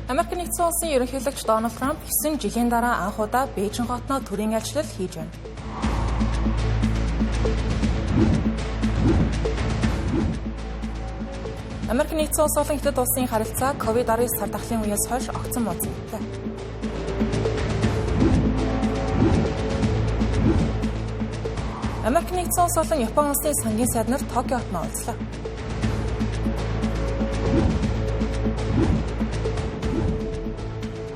Америк нэгдсэн улсын ерөнхийлөгч Дональд Трамп 9 жилийн дараа анх удаа Бээжин хотноо төрийн айлчлал хийж байна. Америк нэгдсэн улс болон Хятад улсын харилцаа COVID-19 сар-дахлын үеэс хойш огцон моцсон. Америк нэгдсэн улс болон Япон улсын сангийн сайд нар Токио хотноо уулзлаа.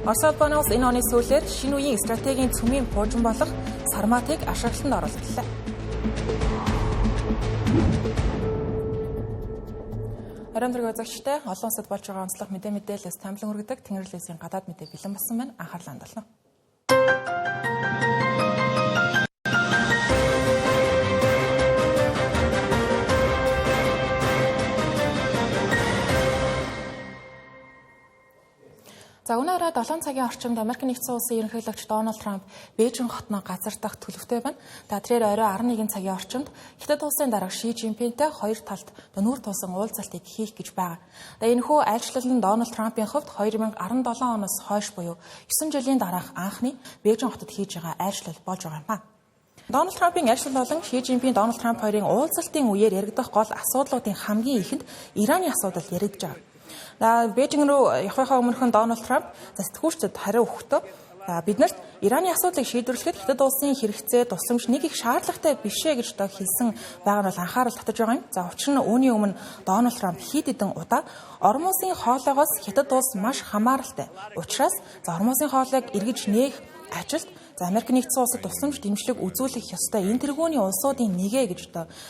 Орос улбаны улс энэ оны сүүлээр шинэ үеийн стратегийн цөмийн буужин болох Сарматыг ашиглалтанд орууллаа. Арамдраг үзэгчтэй олон улсад болж байгаа онцлог мэдээлэлээс таймлан хүргэдэг Тэнгэрлэсийн гадаад мэдээ бэлэн болсон байна. Анхаарлаа хандуулна. За өнөөдөр 7 цагийн орчимд Америк нэгдсэн улсын ерөнхийлөгч Дональд Трамп Бээжин хотноо газардах төлөвтэй байна. Тэгэхээр орой 11 цагийн орчимд Хятад улсын дарга Ши Жинпинтэй хоёр талд нүүр тулсан уулзалтыг хийх гэж байгаа. Энэхүү айлчлал нь Дональд Трампын хувьд 2017 оноос хойш буюу 9 жилийн дараах анхны Бээжин хотод хийж байгаа айлчлал болж байгаа юм. Дональд Трампын айлчлал болон Ши Жинпин Дональд Трамп хоёрын уулзалтын үеэр яригдах гол асуудлуудын хамгийн ихэнд Ираны асуудал яригдж байгаа. Бээжин рүү явахаа өмнөхөн Дональд Трамп сэтгүүлчдэд хариу өгөхдөө биднэрт Ираны асуудлыг шийдвэрлэхэд Хятад улсын хэрэгцээ тусламж нэг их шаардлагатай бишээ гэж хэлсэн байгаа нь бол анхаарал татаж байгаа юм. Учир нь үүний өмнө Дональд Трамп хэд хэдэн удаа Орон улсын хоолойгоос Хятад улс маш хамааралтай. Учираас Орон улсын хоолойг эргэж нээх ажилд Америк нэгдсэн улсад тусламж дэмжлэг үзүүлэх ёстой энэ тэргүүний улсуудын нэгэ гэж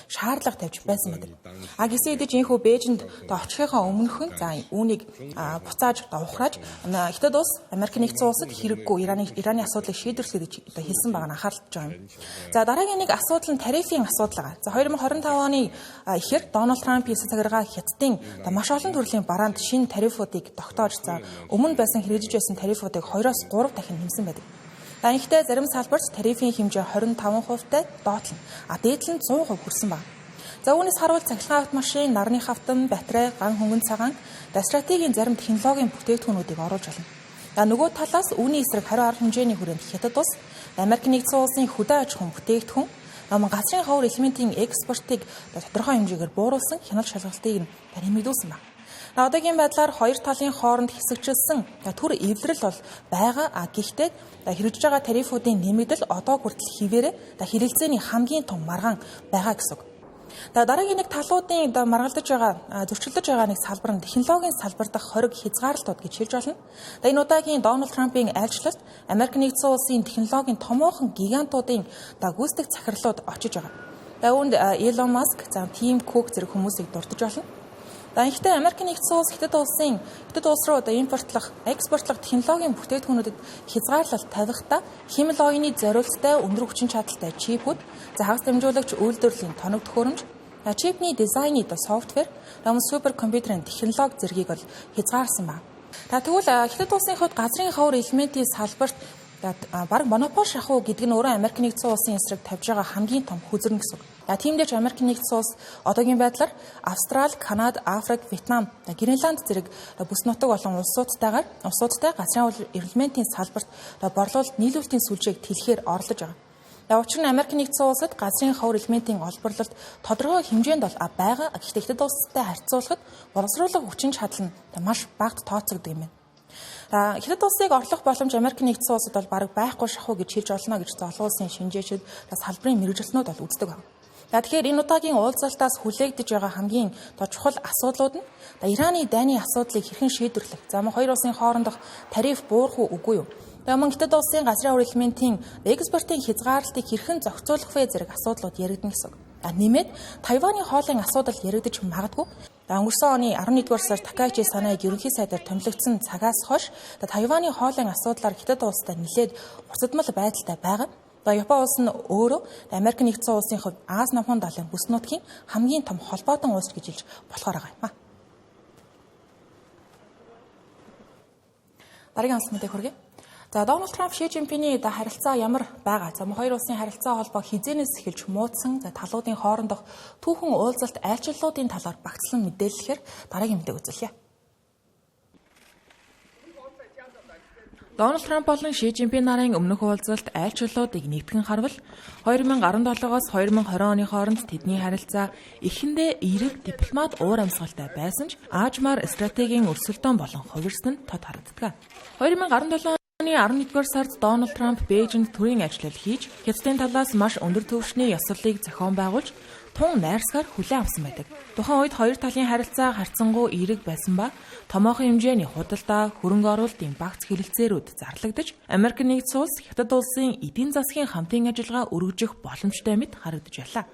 шаардлага тавьж байсан байдаг. Гэсэн хэдиж энэхүү Бээжинд очихынхаа өмнөхөн үүнийг буцааж ухрааж Хятад улс Америк нэгдсэн улсад хэрэггүй Ираны асуудлыг шийдвэрлэхэд хэлсэн байгаа нь анхаарал татж байгаа юм. Дараагийн нэг асуудал нь тарифын асуудал байгаа. 2025 оны эхээр Дональд Трампын цагаараа Хятадын маш олон төрлийн бараанд шинэ тарифуудыг тогтоож өмнө байсан хэрэгжиж байсан тарифуудыг 2-3 дахин нэмсэн байдаг. Ихтэй зарим салбарт тарифын хэмжээ 25%-тай доотлно. Дээдлэн 100% хүрсэн байна. Үүнээс харуул цахилгаан автомашин, нарны хавтан, батарей, ган хөнгөн цагаан, стратегийн зарим технологийн бүтээгдэхүүнүүдийг оруулж байна. Нөгөө талаас үүний эсрэг хариу арга хэмжээний хүрээнд Хятад улс Америк нэгдсэн улсын хөдөө аж ахуйн бүтээгдэхүүн, газрын ховор элементийн экспортыг тодорхой хэмжээгээр бууруулсан хяналт шалгалтыг нэмэгдүүлсэн байна. Одоогийн байдлаар хоёр талын хооронд хэсэгчилсэн төр эвлэрэл бол байгаа. Гэхдээ хэрэгжиж байгаа тарифуудын нэмэгдэл одоо хүртэл хിവэрэ хэрэгцээний хамгийн том маргаан байгаа гэсэн үг. Дараагийн нэг талуудын маргалдаж байгаа зөрчилдөж байгаа нэг салбар нь технологийн салбар дахь хориг хязгаарлалтууд гэж хэлж байна. Энэ удаагийн Дональд Трампын айлчлалд Америк нэгдсэн улсын технологийн томоохон гигантуудын гүйцэтгэх захирлууд очиж байгаа. Үүнд Elon Musk, Tim Cook зэрэг хүмүүсийг дурдж байна. Ихтэй Америк нэгдсэн улс Хятад улс руу импортлох, экспортлох технологийн бүтээгдэхүүнүүдэд хязгаарлалт тавихдаа хэмэл оюуны зориулттай өндөр хүчин чадалтай чипүүд, хагас дамжуулагч үйлдвэрлэлийн тоног төхөөрөмж, чипний дизайны софтвер, суперкомпьютерийн технологи зэргийг бол хязгаарсан байна. Тэгвэл Хятад улсын хувьд газрын ховор элементийн салбарт бараг монопол шахуу гэдэг нь өөрөө Америк нэгдсэн улсын эсрэг тавьж байгаа хамгийн том хүзэрнэ гэсэн үг. Тиймдээч Америк нэгдсэн улс одоогийн байдлаар Австрали, Канада, Африк, Вьетнам, Гренланд зэрэг бүс нутаг болон улсуудтай газрын ховор элементийн салбарт борлуулалт нийлүүлэлтийн сүлжээг тэлэхээр орлож байгаа. Учир нь Америк нэгдсэн улсад газрын ховор элементийн олборлолт тодорхой хэмжээнд бол байгаа. Гэхдээ Хятад улстай харьцуулахад боловсруулах хүчин чадал нь маш багт тооцогддог юм байна. Хятад улсыг орлох боломж Америк нэгдсэн улсад бол бараг байхгүй шахуу гэж хэлж олно гэж олон улсын шинжээчид салбарын мэргэжилтнүүд бол үздэг байна. Тэгэхээр энэ удаагийн уулзалтаас хүлээгдэж байгаа хамгийн чухал асуудлууд нь Ираны дайны асуудлыг хэрхэн шийдвэрлэх. Хоёр улсын хоорондох тариф буурах үгүй юу? Мөн Хятад улсын газрын ховор элементийн экспортын хязгаарлалтыг хэрхэн зохицуулах вэ зэрэг асуудлууд яригдана гэсэн. Нэмээд Тайваны хоолын асуудал яригдаж магадгүй. Өнгөрсөн оны 11-р сард Такаичи Санаиг ерөнхий сайдаар томилогдсон цагаас хойш Тайваны хоолын асуудлаар Хятад улстай нэлээд хурцдмал байдалтай байгаа. Япон улс нь өөрөө Америк нэгдсэн улсын хувьд Аз намхан далайн бүс нутгийн хамгийн том холбоотон улс гэж хэлж болохоор байгаа юм. Дараагийн онцлог мэдээ хүргэе. Дональд Трамп Ши Жинпиний харилцаа ямар байгаа? Хоёр улсын харилцаа холбоо хизээнээс эхэлж муудсан талуудын хоорондох түүхэн уулзалт айлчлалуудын талаар багцлан мэдээлэхээр дараагийн мэдээ үзүүлье. Дональд Трамп болон Ши Жинпин нарын өмнөх уулзалт айлчлалуудыг нэгтгэн харвал 2017-оос 2020 оны хооронд тэдний харилцаа эхэндээ эерэг дипломат уур амьсгалтай байсан ч аажмаар стратегийн өрсөлдөөн болон хувирсан нь тод харагддаг. 2017 оны 11-р сард Дональд Трамп Бээжинд төрийн ажил хийж, Хятадын талаас маш өндөр түвшний ёслолыг зохион байгуулж, тун найрсгаар хүлээн авсан байдаг. Тухайн үед хоёр талын харилцаа харьцангуй эерэг байсан ба томоохон хэмжээний худалдаа, хөрөнгө оруулалтын багц хэлэлцээрүүд зарлагдаж, Америк нэгдсэн улс Хятад улсын эдийн засгийн хамтын ажиллагаа өргөжих боломжтой мэт харагдаж байлаа.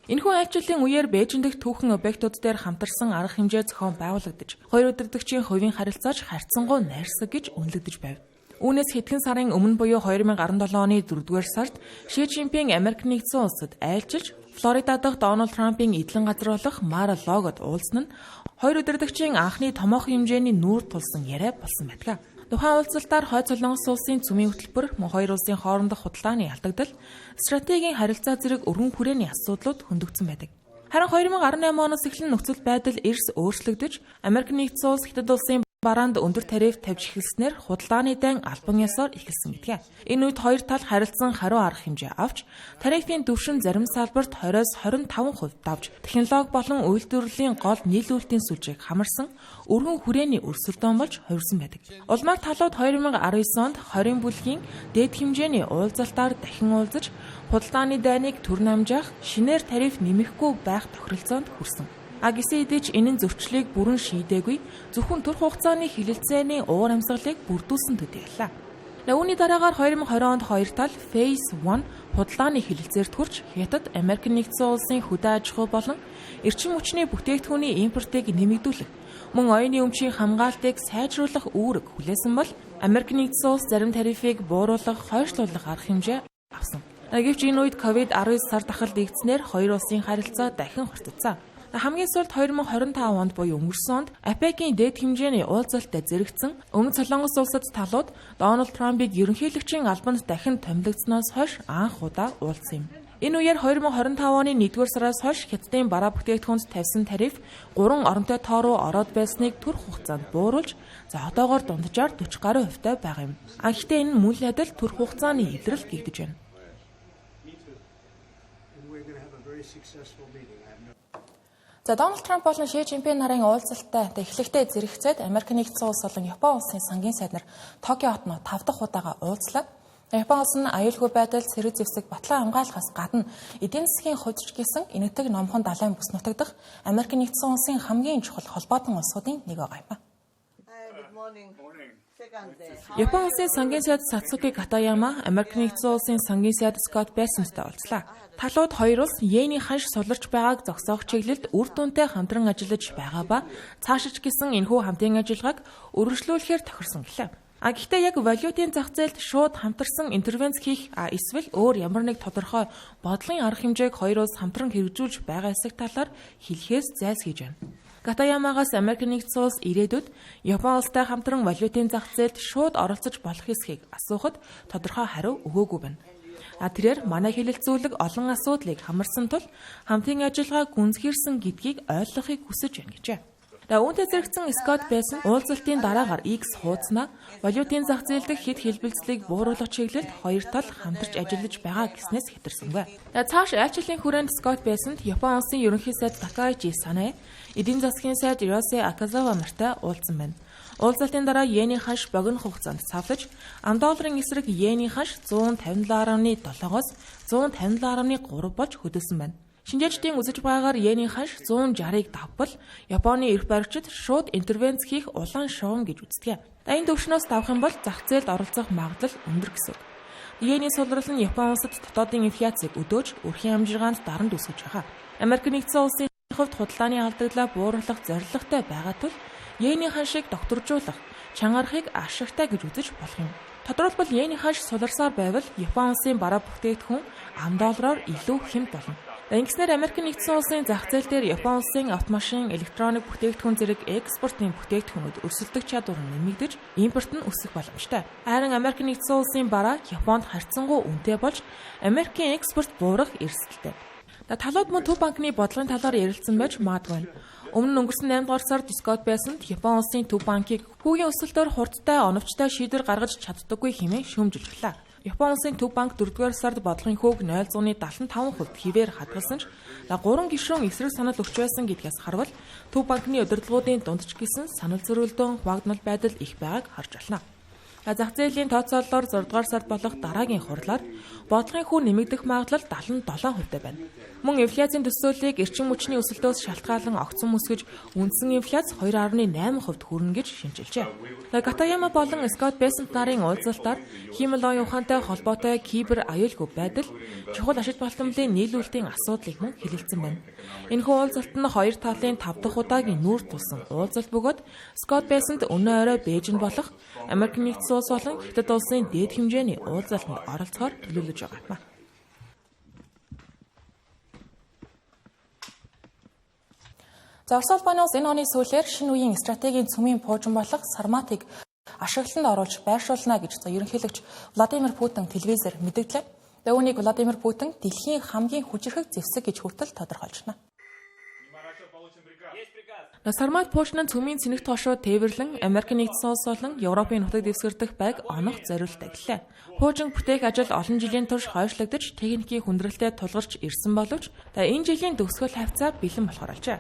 Энэхүү айлчлалын үеэр Бээжин дэх түүхэн объектууд дээр хамтарсан арга хэмжээ зохион байгуулагдаж, хоёр удирдагчийн хувийн харилцаач харьцангуй найрсаг гэж үнэлэгдэж байв. Үүнээс хэдхэн сарын өмнө буюу 2017 оны 4-р сард Ши Жинпин Америк нэгдсэн улсад айлчилж, Флорида дахь Дональд Трампын эдлэн газар болох Мар-а-Лагод уулзсан нь хоёр удирдагчийн анхны томоохон хэмжээний нүүр тулсан яриа болсон байдаг. Тухайн уулзалтаар Хойд Солонгос улсын цөмийн хөтөлбөр, мөн хоёр улсын хоорондох худалдааны алдагдал, стратегийн харилцаа зэрэг өргөн хүрээний асуудлууд хөндөгдсөн байдаг. Харин 2018 оноос эхлэн нөхцөл байдал эрс өөрчлөгдөж, Америк нэгдсэн улс Хятад улсын бараанд өндөр тариф тавьж эхэлснээр худалдааны дайн албан ёсоор эхэлсэн гэдгээ. Энэ үед хоёр тал харилцан хариу арга хэмжээ авч, тарифын түвшин зарим салбарт 20-25% давж, технологи болон үйлдвэрлэлийн гол нийлүүлэлтийн сүлжээг хамарсан өргөн хүрээний өрсөлдөөн болж хувирсан байдаг. Улмаар талууд 2019 онд 20 бүлгийн дээд хэмжээний уулзалтаар дахин уулзаж, худалдааны дайныг түр намжаах, шинээр тариф нэмэхгүй байх тохиролцоонд хүрсэн. Гэсэн хэдий ч энэ нь зөрчлийг бүрэн шийдээгүй, зөвхөн түр хугацааны хилэлцээний уур амьсгалыг бүрдүүлсэн төдий байлаа. Үүний дараагаар 2020 онд хоёр тал Phase 1 худалдааны хилэлцээрт хүрч, Хятад, Америк нэгдсэн улсын хөдөө аж ахуй болон эрчим хүчний бүтээгдэхүүний импортыг нэмэгдүүлэх, мөн оюуны өмчийн хамгаалтыг сайжруулах үүрэг хүлээсэн бол Америк нэгдсэн улс зарим тарифыг бууруулах, хойшлуулах арга хэмжээ авсан. Гэвч энэ үед COVID-19 сар дахал дэгдснээр хоёр улсын харилцаа дахин хурдцсан. Хамгийн сүүлд 2025 онд буюу өнгөрсөн онд АПЕC-ийн дээд хэмжээний уулзалтад зэрэгцэн Өмнөд Солонгос улсад талууд Дональд Трампыг ерөнхийлөгчийн албанд дахин томилогдсноос хойш анх удаа уулзсан юм. Энэ үеэр 2025 оны 1-р сараас хойш Хятадын бараа бүтээгдэхүүнд тавьсан тариф 3 оронтой тоо руу ороод байсныг түр хугацаанд бууруулж, одоогоор дунджаар 40 гаруй хувьтай байгаа юм. Гэхдээ энэ мөн л адил түр хугацааны илрэл гэгдэж байна. Дональд Трамп болон Ши Жинпин нарын уулзалттай эхлэхдээ зэрэгцээд Америк нэгдсэн улс болон Япон улсын сангийн сайд нар Токио хотноо 5 дахь удаага уулзлаа. Япон улс нь аюулгүй байдал, цэрэг зэвсэг, батлан хамгаалахаас гадна эдийн засгийн хувьч гэсэн энэтхэг номхон далайн бүс нутагдах Америк нэгдсэн улсын хамгийн чухал холбоотон улсуудын нэг байгаа юм. Япон улсын сангийн сайд Сацуки Катаяма Америк нэгдсэн улсын сангийн сайд Скот Бейсентэй уулзлаа. Талууд хоёр улс йений ханш суларч байгааг зогсоох чиглэлд үр дүнтэй хамтран ажиллаж байгаа ба цаашиж гисэн энэхүү хамтын ажиллагааг өргөжлүүлэхээр тохирсон гэлээ. Гэхдээ яг валютын зах зээлд шууд хамтарсан интервенц хийх эсвэл өөр ямар нэг тодорхой бодлогын арга хэмжээг хоёр улс хамтран хэрэгжүүлж байгаа эсэх талаар хэлэхээс зайлсхийж байна. Катаямагаас Америк нэгдсэн улс ирээдүйд Япон улстай хамтран валютын зах зээлд шууд оролцож болох эсхийг асуухад тодорхой хариу өгөөгүй байна. Тэрээр манай хэлэлцүүлэг олон асуудлыг хамарсан тул хамтын ажиллагаа гүнзгийрсэн гэдгийг ойлгохыг хүсэж байна гэжээ. Үүнтэй зэрэгцэн Скот Бейсен уулзалтын дараагаар X хуудаснаа валютын зах зээл дэх хэд хэлбэлцлийг бууруулах чиглэлд хоёр тал хамтарч ажиллаж байгаа гэснээс хэтэрсэнгүй. Цааш айлчлалын хүрээнд Скот Бейсенд Япон улсын ерөнхий сайд Такаичи Санае, эдийн засгийн сайд Ироси Аказава нартай уулзсан байна. Уулзалтын дараа йений ханш богино хугацаанд цавлаж, $10 эсрэг йений ханш 157.7-оос 157.3 болж хөдөлсөн байна. Шинжээчдийн үзэж байгаагаар йений ханш 160-ыг давбал Японы эрх баригчид шууд интервенц хийх улаан шугам гэж үздэг. Энэ төвшнөөс давах юм бол зах зээлд оролцох магадлал өндөр гэсэн. Йений сулрал нь Япон улсад дотоодын инфляцийг өдөөж, өрхийн амжиргаанд дарамт үүсгэж байгаа. Америк нэгдсэн улсын хувьд худалдааны алдагдлаа бууруулах зорилготой байгаа тул йений ханшийг докторжуулах, чангарахыг ашигтай гэж үзэж болох юм. Тодорхойлбол йений ханш суларсаар байвал Япон улсын бараа бүтээгдэхүүн $10 илүү хэмт болно. Ингэснээр Америк нэгдсэн улсын зах зээл дээр Япон улсын автомашин, электроник бүтээгдэхүүн зэрэг экспортын бүтээгдэхүүнүүд өрсөлдөх чадвар нь нэмэгдэж, импорт нь өсөх боломжтой. Харин Америк нэгдсэн улсын бараа Японд харьцангуй үнэтэй болж, Америкийн экспорт буурах эрсдэлтэй. Талууд мөн Төв банкны бодлогын талаар ярилцсан байж магадгүй. Өмнө нь өнгөрсөн 8 дугаар сард Скот Бейсент Япон улсын төв банкыг хүүгийн өсөлтөөр хурдтай оновчтой шийдвэр гаргаж чаддаггүй хэмээн шүүмжилж байлаа. Япон улсын төв банк 4 дугаар сард бодлогын хөөг 0.75% хэвээр хадгалсан ч 3 гишүүн эсрэг санал өгч байсан гэдгээс харвал төв банкны удирдлагуудын дундч гисэн санал зөрүүлдөн хуваагдмал байдал их байгааг харж байна. Зах зээлийн тооцоололоор 6 дугаар сард болох дараагийн хурлаар бодлогын хүү нэмэгдэх магадлал 77% байна. Мөн инфляцийн төсөөллийг эрчим хүчний өсөлтөөс шалтгаалan огцон өсгөж үндсэн инфляц 2.8% хүрнэ гэж шинжилжээ. Катаяма болон Скот Бейсент нарын уулзалтаар хиймэл оюун ухаантай холбоотой кибер аюулгүй байдал, чухал ашиг балтамлын нийлүүлэлтийн асуудлыг мөн хэлэлцэн байна. Энэхүү уулзалт нь хоёр талын 5 дахь удаагийн нүүр тулсан уулзалт бөгөөд Скот Бейсент өнөө орой Бээжинд болох Америкийн нэгдсэн улс болон Хятад улсын дээд хэмжээний уулзалтанд оролцохоор төлөвлөж байгаа юм. Орос улбаны улс энэ оны сүүлээр шинэ үеийн стратегийн цөмийн пуужин болох Сарматыг ашиглалтанд оруулж байршуулна гэж ерөнхийлөгч Владимир Путин телевизээр мэдэгдлээ. Үүнийг Владимир Путин дэлхийн хамгийн хүчирхэг зэвсэг гэж хүртэл тодорхойлж байна. Сармат пуужин цөмийн цэнэг тоошоо тээвэрлэн Америкийн нэгдсэн улс болон Европын нутаг дэвсгэрдэх байг онох зориултаа гэлээ. Пуужин бүтээх ажил олон жилийн турш хойшлогдож техникийн хүндрэлтэй тулгарч ирсэн боловч энэ жилийн төгсгөл хавцаа бэлэн болохоор алжээ.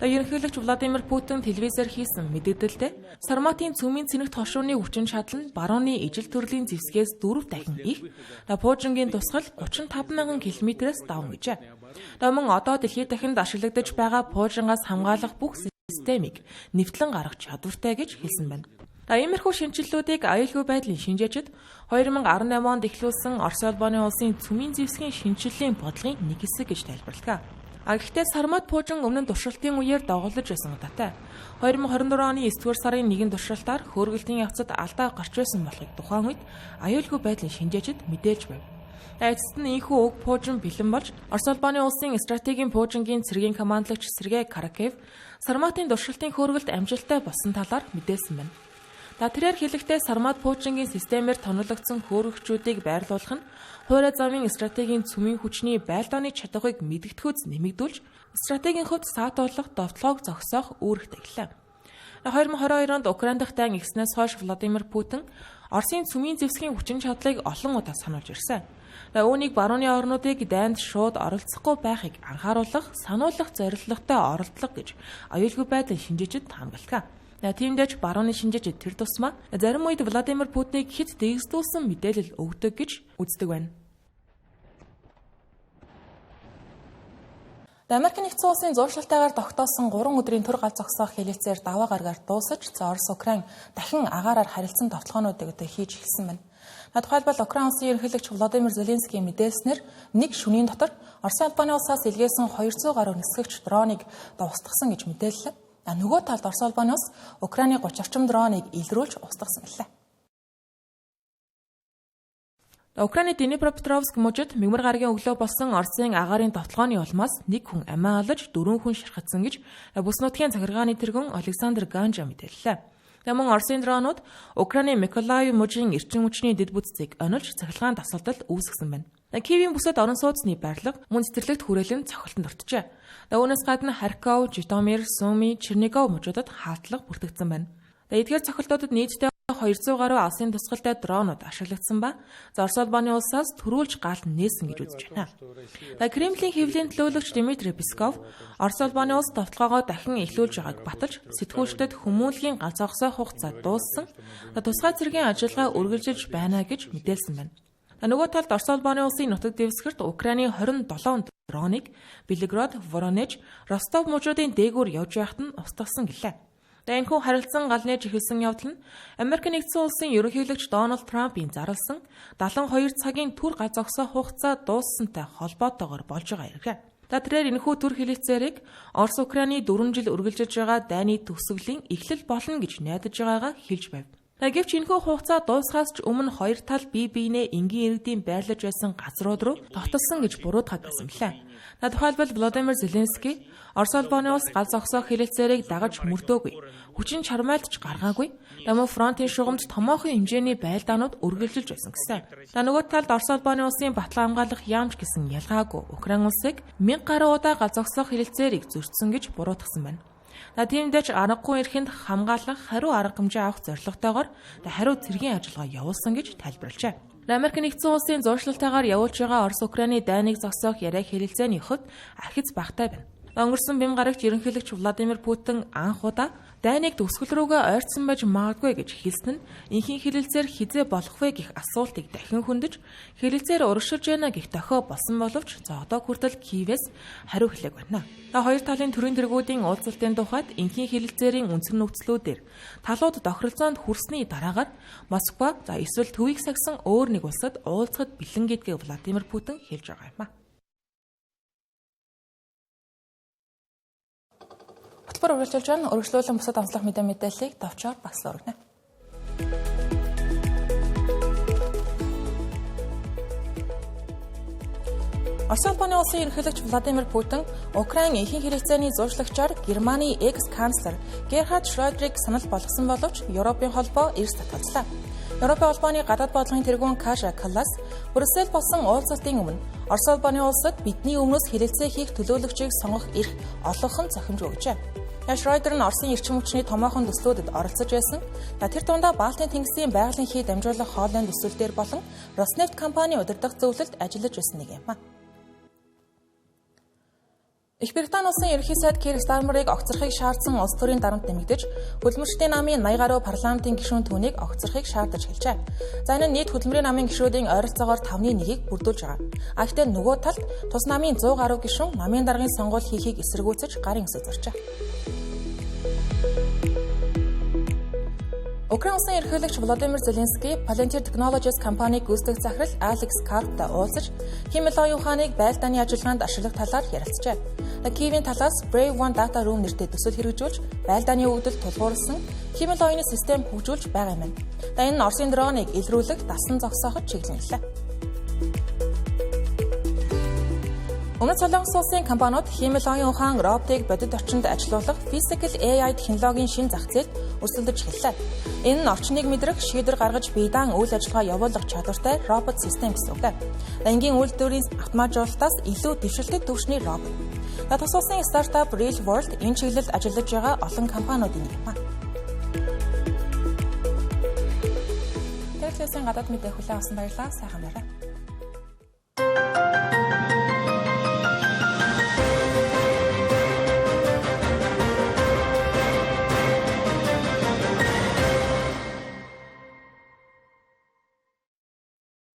Ерөнхийлөгч Владимир Путин телевизээр хийсэн мэдээлэлдээ Сарматын цөмийн цэнэг тошууны хүчин чадал нь барууны ижил төрлийн зэвсгээс 4 дахин их. Пуужингийн тусгал 35,000 км-с даван гэжээ. Мөн одоо дэлхийд дахинд ашиглагдаж байгаа пуужингаас хамгаалах бүх системийг нэвтлэн гаргах чадвартай гэж хэлсэн байна. Иймэрхүү шинжилгүүдийг аюулгүй байдлын шинжээчид 2018 онд эхлүүлсэн Орос улбаны улсын цөмийн зэвсгийн шинжиллийн бодлогын нэг хэсэг гэж тайлбарлав. Гэхдээ Сармат пуужин өмнө нь туршилтын үеэр доголдож байсан удаатай. 2024 оны 9-р сарын 1-ний туршилтаар хөөргөлтийн явцад алдаа гарч байсан болохыг тухайн үед аюулгүй байдлын шинжээчид мэдээлж байв. Эцэст нь ийхүү уг пуужин бэлэн болж Орос улбаны улсын стратегийн пуужингийн цэргийн командлагч Сергей Каракев Сарматын туршилтын хөөргөлт амжилттай болсон талаар мэдээлсэн байна. Тэрээр хэлэхдээ Сармат пуужингийн системээр тонологдсон хөөрөгчүүдийг байрлуулах нь хуурай замын стратегийн цөмийн хүчний байлдааны чадварыг мэдгэдэггүйц нэмэгдүүлж стратегийн хувьд саатуулах довтлогоо зогсоох үүрэгтэй гэлээ. 2022 онд Украин дахь дайн игснээс хойш Владимир Путин Оросын цөмийн зэвсгийн хүчин чадлыг олон удаа сануулж ирсэн. Үүнийг барууны орнуудыг дайнд шууд оролцохгүй байхыг анхааруулах, сануулгах зорилготой оролдлого гэж аюулгүй байдлын шинжээчид хамгаалдаг. Тиймдээч барууны шинжээчид тэр тусмаа зарим үед Владимир Путиныг хэд дэгсдүүлсэн мэдээлэл өгдөг гэж үздэг байна. Америкийн нэгдсэн улсын зуршилтаагаар тогтоосон 3 өдрийн түр гал зогсоох хэлэлцээр даваа гаргаар дуусаж, Орос Украин дахин агаараар харилцан товтлогоонуудыг хийж эхэлсэн байна. Тухайлбал Украин улсын ерөнхийлөгч Владимир Зеленский мэдээлснээр нэг шөнийн дотор Орос улбаны улсаас илгээсэн 200 гаруй нисгэгч дроныг дуусгасан гэж мэдээллээ. Нөгөө талд Орос улбаны улс Украины 30 орчим дроныг илрүүлж устгасан гэлээ. Украины Днепропетровск мужид мэгмар гарагийн өглөө болсон Оросын агаарын товтлогооны улмаас нэг хүн амиа олж 4 хүн шархагдсан гэж бүс нутгийн захиргааны тэргүүн Александр Ганжа мэдээллээ. Мөн Оросын дронууд Украины Миколаев мужийн эрчим хүчний дэд бүтцийг онилж цахилгаан тасалдал үүсгэсэн байна. Киевийн бүсэд орон сууцны байрлал мөн цэцэрлэгт хүрээлэн цохилтонд орчжээ. Үүнээс гадна Харьков, Житомир, Суми, Чернигов мужуудад хаалтлага бүртгэгдсэн байна. Эдгээр цохилтуудад нийтдээ 200 гаруй алсын тусгалтай дронууд ашиглагдсан ба Орос улбаны улсаас төрүүлж гаалт нээсэн гэж үзэж байна. Кремлийн хэвлэлийн төлөөлөгч Дмитрий Песков Орос улбаны улс товтлогоогоо дахин эхлүүлж байгааг баталж сэтгүүлчдэд хүмүүнлэгийн ганц зогсоох хугацаа дууссан, тусгай цэргийн ажиллагаа үргэлжилж байна гэж мэдээлсэн байна. Нөгөө талд Орос улбаны улсын нутаг дэвсгэрт Украины 27 дроныг Белгород, Воронеж, Ростов мужуудын дээгүүр явж байхад нь устгасан гэлээ. Энэхүү харилцан галнэж эхэлсэн явдал нь Америкийн нэгдсэн улсын ерөнхийлөгч Дональд Трампын зарласан 72 цагийн түр гал зогсоох хугацаа дууссантай холбоотойгоор болж байгаа хэрэг. Тэрээр энэхүү түр хэлэлцээрийг Орос Украины 4 жил үргэлжилж байгаа дайны төгсгөлийн эхлэл болно гэж найдаж байгаагаа хэлж байв. Гэвч энэхүү хугацаа дуусахаас ч өмнө хоёр тал бие биенээ энгийн иргэдийн байрлаж байсан газрууд руу тогтолсон гэж буруудахад байсан билээ. Тухайлбал Владимир Зеленский Орос улбаны улс гал зогсоох хэлэлцээрийг дагаж мөрдөөгүй, хүчин чармайлтж гаргаагүй, мөн фронтын шугамд томоохон хэмжээний байлдаанууд үргэлжилж байсан гэсэн. Нөгөө талд Орос улбаны улсын батлан хамгаалах яамч гэсэн ялгаагүй Украин улсыг 1000 гаруй удаа гал зогсоох хэлэлцээрийг зөрчсөн гэж буруутгасан байна. Тиймдээ ч аргагүй эрхэнд хамгаалах хариу арга хэмжээ авах зорилготойгоор хариу цэргийн ажиллагаа явуулсан гэж тайлбарлажээ. Америк нэгдсэн улсын зуршлалтайгаар явуулж байгаа Орос-Украины дайныг зогсоох яриаг хэлэлцээний хот архиц багтай байна. Өнгөрсөн бям гарагч ерөнхийлөгч Владимир Путин анх удаа дайныг төгсгөл рүүгээ ойртсон байж магадгүй гэж хэлсэн нь инхийн хэлэлцээр хизээ болох вэ гэх асуултыг дахин хөндөж хэлэлцээр урагшилж байна гэх дохио болсон боловч одоо хүртэл Киевээс хариу хэлээг байна. Хоёр талын төрийн тэргүүдийн уулзалтын тухайд инхийн хэлэлцээрийн үндсэн нөхцлүүдээр талууд тохиролцоонд хүрсний дараагаар Москва эсвэл төвийг сагсан өөр нэг улсад уулзахад бэлэн гэдгийг Владимир Путин хэлж байгаа юм а. Хөтөлбөр үргэлжлүүлж байна. Өргөжлүүлэн бусад онцлог мэдээллийг товчоор багслан өргөнө. Орос улбаны улсын ерөнхийлөгч Владимир Путин Украин эхийн хэрэгцээний зуршлагчаар Германы экс-канцлер Герхард Шрёдерийг санал болгосон боловч Европын холбоо эрс татгалзлаа. Европын холбооны гадаад бодлогын тэргүүн Каша Каллас Брюссел болсон уулзалтын өмнө Орос улбаны улсад бидний өмнөөс хэлэлцээ хийх төлөөлөгчийг сонгох эрх олгох нь зохимж өгчээ. Шрёдер нь Оросын эрчим хүчний томоохон төслүүдэд оролцож байсан. Тэр дундаа Балтийн тэнгисийн байгалийн хий дамжуулах хоолойн төсөл дээр болон Роснефть компани удирдах зөвлөлд ажиллаж байсан нэг юм а. Их Британи улсын ерөнхий сайд Кир Стармерыг огцрохыг шаардсан улс төрийн дарамт нэмэгдэж, хөдөлмөрчдийн намын 80 гаруй парламентын гишүүн түүнийг огцрохыг шаардаж хэлжээ. Энэ нь нийт хөдөлмөрийн намын гишүүдийн ойролцоогоор 5/1-ийг бүрдүүлж байгаа. Гэхдээ нөгөө талд тус намын 100 гаруй гишүүн намын даргын сонгуул хийхийг эсэргүүцэж гарын үсэг зорчээ. Украин улсын ерөнхийлөгч Владимир Зеленский Palantir Technologies компаниг гүйцэтгэх захирал Алекс Карптай уулзаж, хэмэл оюун ухааныг байлдааны ажиллагаанд ашиглах талаар ярилцжээ. Киевийн талаас Brave One Data Room нэртэй төсөл хэрэгжүүлж, байлдааны өвдөлт тулгуурласан хэмэл оюуны систем хөгжүүлж байгаа юм. Энэ нь Оросын дроныг илрүүлэх, дасан зогсооход чиглэлээ. Өмнөд Солонгос улсын компаниуд хэмэл оюун ухаан роботыг бодит орчинд ажилуулах Physical AI технологийн шин зах зээлд өрсөлдөж эхэллээ. Энэ нь орчныг мэдрэх, шийдвэр гаргаж биедан үйл ажиллагаа явуулах чадвартай робот систем гэсэн үг. Энгийн үйлдвэрийн автоматжуулалтаас илүү дэвшилтэт түвшний робот. Тус улсын стартап Real World энэ чиглэлд ажиллаж байгаа олон компаниудын нэг юм. Тэгэлээсийн гадаад мэдээ хүлээн авсан баярлалаа. Сайхан байна.